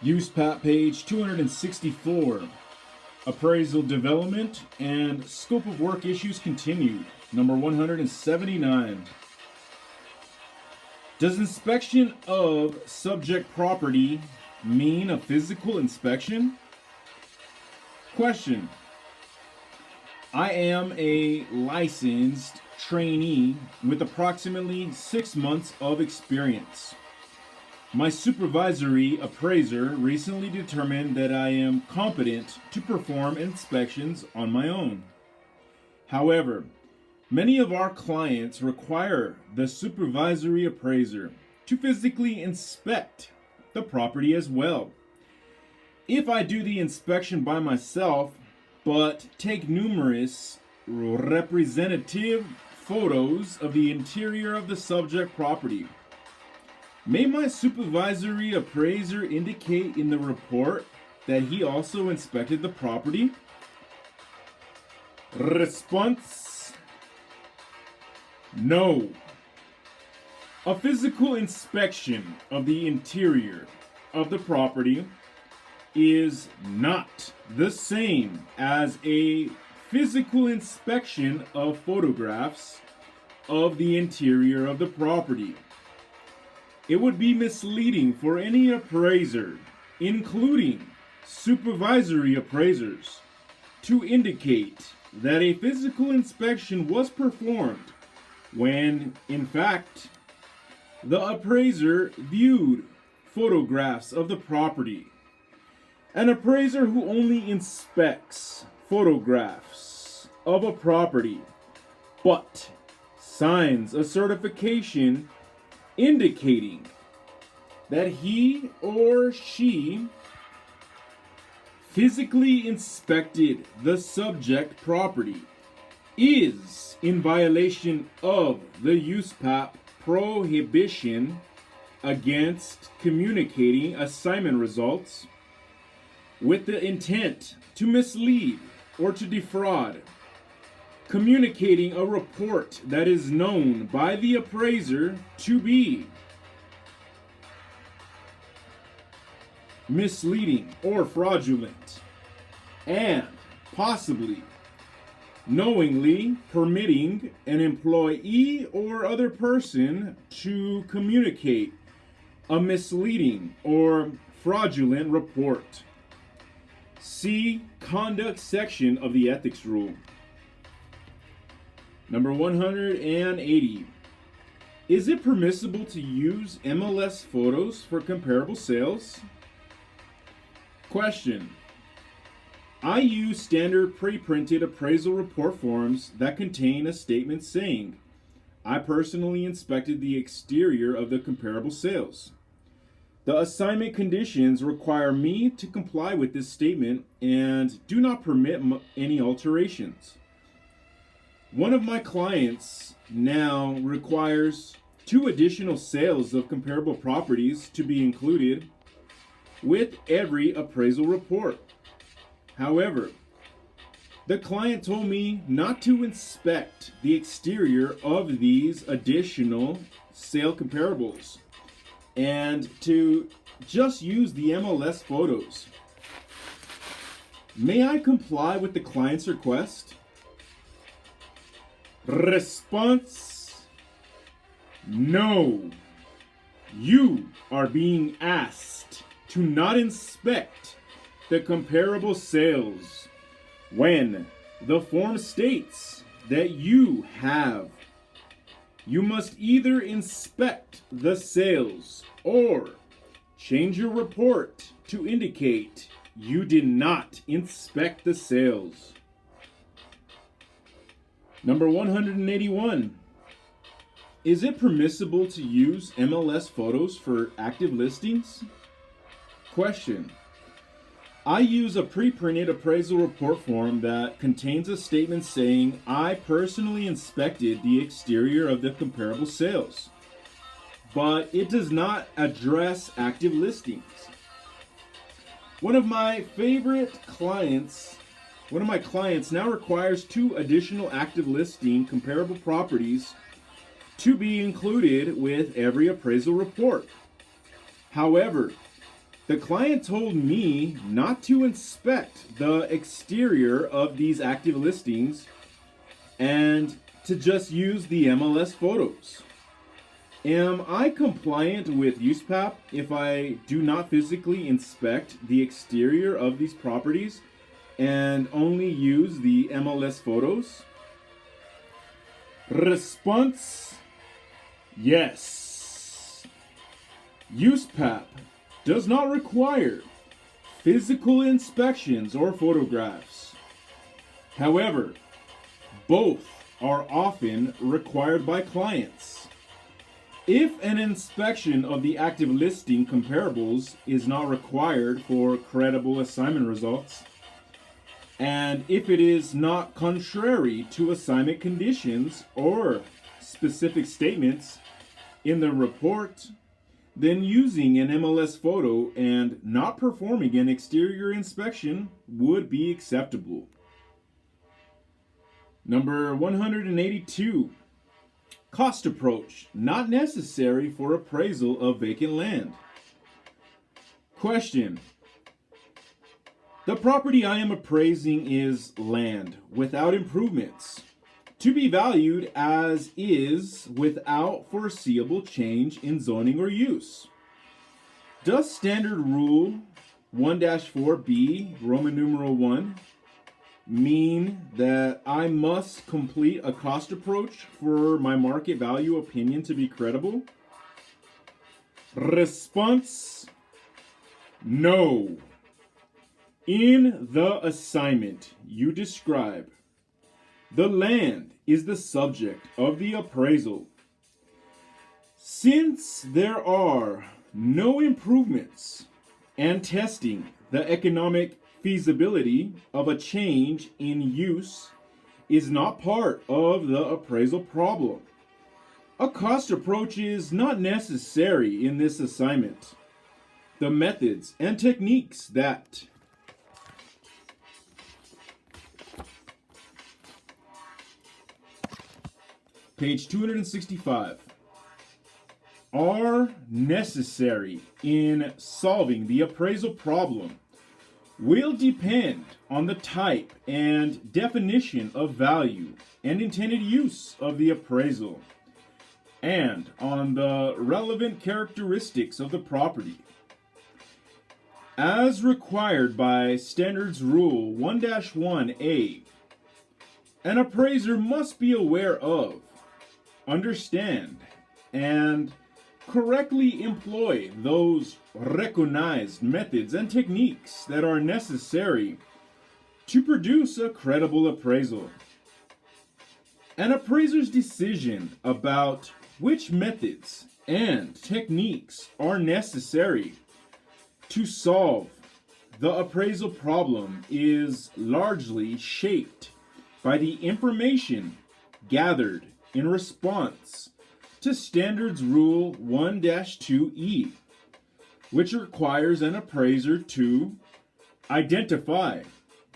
USPAP page 264. Appraisal development and scope of work issues continued. Number 179. Does inspection of subject property mean a physical inspection? Question. I am a licensed trainee with approximately 6 months of experience. My supervisory appraiser recently determined that I am competent to perform inspections on my own. However, many of our clients require the supervisory appraiser to physically inspect the property as well. If I do the inspection by myself, but take numerous representative photos of the interior of the subject property, may my supervisory appraiser indicate in the report that he also inspected the property? Response: no. A physical inspection of the interior of the property is not the same as a physical inspection of photographs of the interior of the property. It would be misleading for any appraiser, including supervisory appraisers, to indicate that a physical inspection was performed when, in fact, the appraiser viewed photographs of the property. An appraiser who only inspects photographs of a property but signs a certification indicating that he or she physically inspected the subject property is in violation of the USPAP prohibition against communicating assignment results with the intent to mislead or to defraud, communicating a report that is known by the appraiser to be misleading or fraudulent, and possibly knowingly permitting an employee or other person to communicate a misleading or fraudulent report. See Conduct section of the Ethics Rule. Number 180. Is it permissible to use MLS photos for comparable sales? Question. I use standard pre-printed appraisal report forms that contain a statement saying, I personally inspected the exterior of the comparable sales. The assignment conditions require me to comply with this statement and do not permit any alterations. One of my clients now requires 2 additional sales of comparable properties to be included with every appraisal report. However, the client told me not to inspect the exterior of these additional sale comparables and to just use the MLS photos. May I comply with the client's request? Response: no. You are being asked to not inspect the comparable sales when the form states that you must either inspect the sales or change your report to indicate you did not inspect the sales. Number 181. Is it permissible to use MLS photos for active listings? Question. I use a pre-printed appraisal report form that contains a statement saying I personally inspected the exterior of the comparable sales, but it does not address active listings. One of my clients now requires 2 additional active listing comparable properties to be included with every appraisal report. However, The client told me not to inspect the exterior of these active listings and to just use the MLS photos. Am I compliant with USPAP if I do not physically inspect the exterior of these properties and only use the MLS photos? Response: yes. USPAP does not require physical inspections or photographs. However, both are often required by clients. If an inspection of the active listing comparables is not required for credible assignment results, and if it is not contrary to assignment conditions or specific statements in the report, then using an MLS photo and not performing an exterior inspection would be acceptable. Number 182. Cost approach, not necessary for appraisal of vacant land. Question: the property I am appraising is land without improvements, to be valued as is without foreseeable change in zoning or use. Does standard rule 1-4B, Roman numeral 1, mean that I must complete a cost approach for my market value opinion to be credible? Response: no. In the assignment you describe, the land is the subject of the appraisal. Since there are no improvements and testing the economic feasibility of a change in use is not part of the appraisal problem, a cost approach is not necessary in this assignment. The methods and techniques that page 265 are necessary in solving the appraisal problem will depend on the type and definition of value and intended use of the appraisal, and on the relevant characteristics of the property. As required by Standards Rule 1-1A, an appraiser must be aware of, understand, and correctly employ those recognized methods and techniques that are necessary to produce a credible appraisal. An appraiser's decision about which methods and techniques are necessary to solve the appraisal problem is largely shaped by the information gathered in response to Standards Rule 1-2E, which requires an appraiser to identify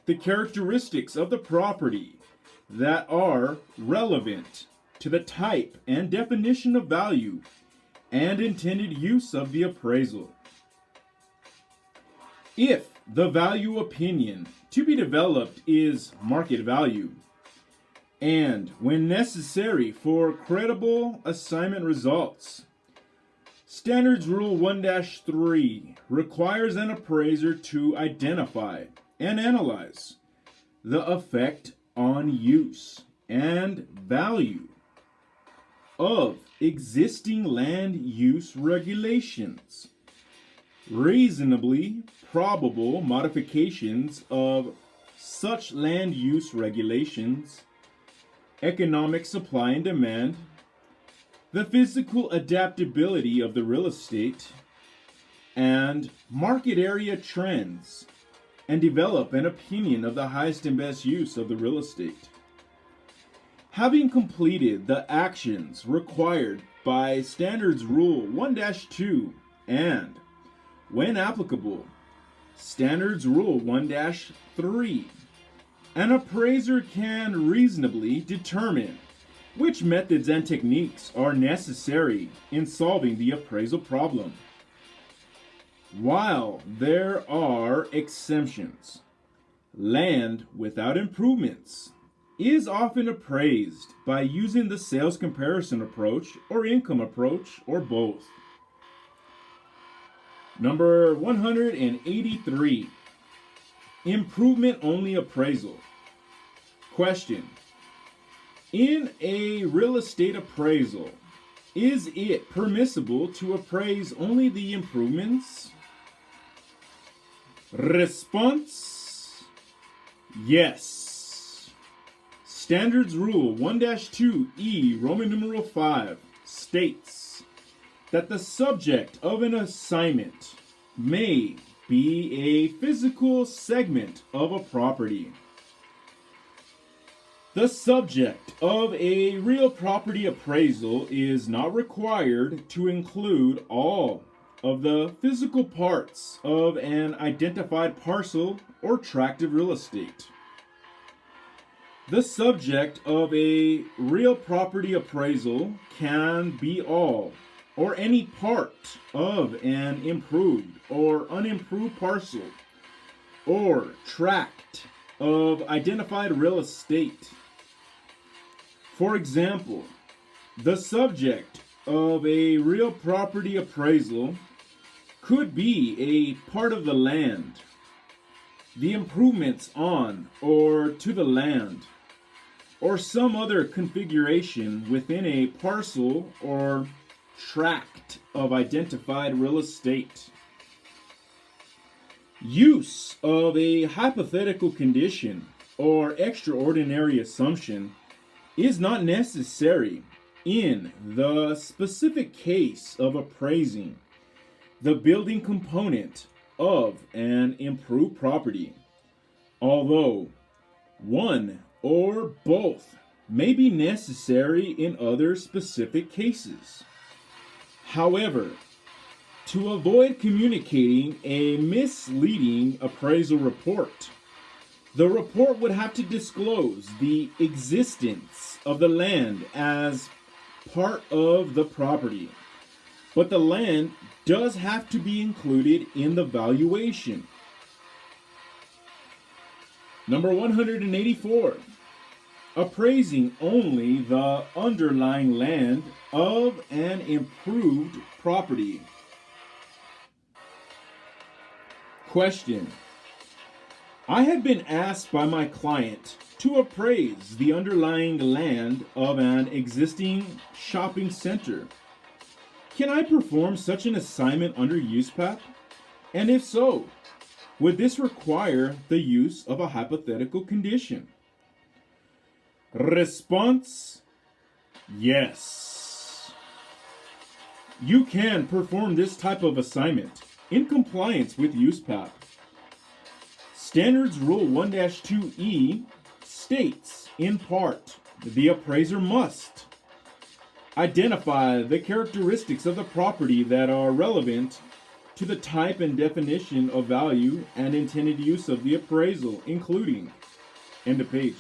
the characteristics of the property that are relevant to the type and definition of value and intended use of the appraisal. If the value opinion to be developed is market value, and when necessary for credible assignment results, Standards Rule 1-3 requires an appraiser to identify and analyze the effect on use and value of existing land use regulations, reasonably probable modifications of such land use regulations, economic supply and demand, the physical adaptability of the real estate, and market area trends, and develop an opinion of the highest and best use of the real estate. Having completed the actions required by Standards Rule 1-2 and, when applicable, Standards Rule 1-3, an appraiser can reasonably determine which methods and techniques are necessary in solving the appraisal problem. While there are exemptions, land without improvements is often appraised by using the sales comparison approach or income approach or both. Number 183, improvement only appraisal. Question: in a real estate appraisal, is it permissible to appraise only the improvements? Response: yes. Standards Rule 1-2E, Roman numeral 5, states that the subject of an assignment may be a physical segment of a property. The subject of a real property appraisal is not required to include all of the physical parts of an identified parcel or tract of real estate. The subject of a real property appraisal can be all or any part of an improved or unimproved parcel or tract of identified real estate. For example, the subject of a real property appraisal could be a part of the land, the improvements on or to the land, or some other configuration within a parcel or tract of identified real estate. Use of a hypothetical condition or extraordinary assumption is not necessary in the specific case of appraising the building component of an improved property, although one or both may be necessary in other specific cases. However, to avoid communicating a misleading appraisal report, the report would have to disclose the existence of the land as part of the property, but the land does have to be included in the valuation. Number 184, appraising only the underlying land of an improved property. Question: I have been asked by my client to appraise the underlying land of an existing shopping center. Can I perform such an assignment under USPAP? And if so, would this require the use of a hypothetical condition? Response: yes. You can perform this type of assignment in compliance with USPAP. Standards Rule 1-2E states, in part, the appraiser must identify the characteristics of the property that are relevant to the type and definition of value and intended use of the appraisal, including, end of page.